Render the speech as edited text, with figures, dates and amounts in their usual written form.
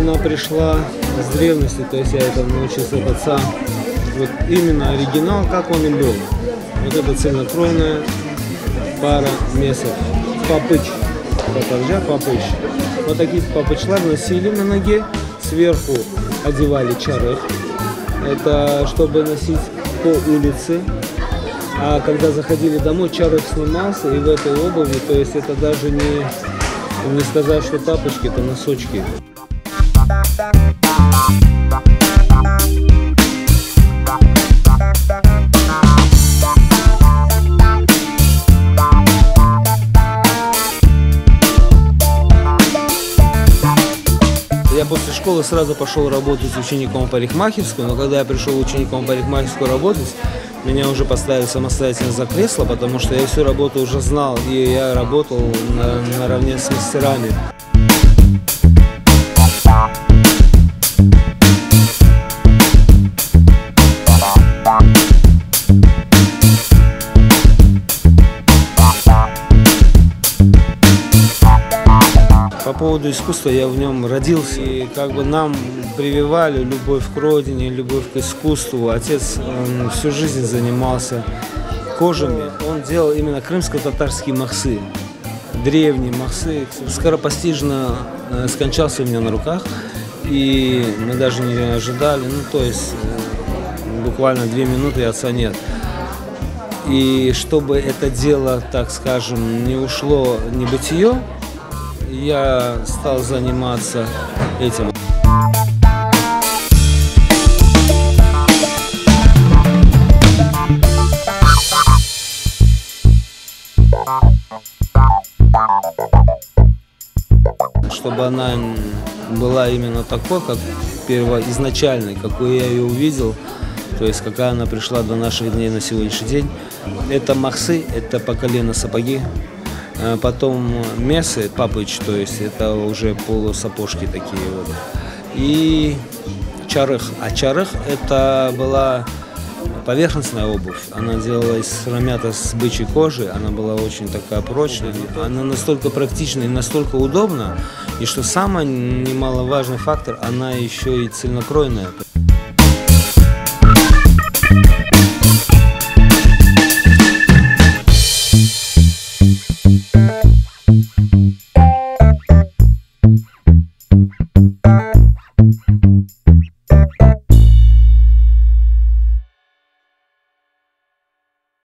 она пришла с древности, то есть я это научился от отца. Вот именно оригинал, как он и был. Вот это цельнокроенная пара месов. Папыч. Папарджа, папыч. Вот такие папычлар носили на ноге. Сверху одевали чарых. Это чтобы носить по улице. А когда заходили домой, чарых снимался, и в этой обуви, то есть это даже не сказать, что тапочки, это носочки. Я после школы сразу пошел работать учеником парикмахерскую, но когда я пришел учеником парикмахерскую работать, меня уже поставили самостоятельно за кресло, потому что я всю работу уже знал, и я работал наравне с мастерами. По поводу искусства, я в нем родился, и как бы нам прививали любовь к родине, любовь к искусству. Отец всю жизнь занимался кожами, он делал именно крымско-татарские махсы, древние махсы. Скоропостижно скончался у меня на руках, и мы даже не ожидали, ну то есть буквально 2 минуты и отца нет. И чтобы это дело, так скажем, не ушло в небытие, я стал заниматься этим. Чтобы она была именно такой, как первоизначальной, какой я ее увидел, то есть какая она пришла до наших дней на сегодняшний день. Это махсы, это по колено сапоги. Потом месы, папыч, то есть это уже полусапожки такие вот. И чарых. А чарых это была поверхностная обувь. Она делалась срамята с бычьей кожи, она была очень такая прочная. Она настолько практична и настолько удобна. И что самый немаловажный фактор, она еще и цельнокроенная.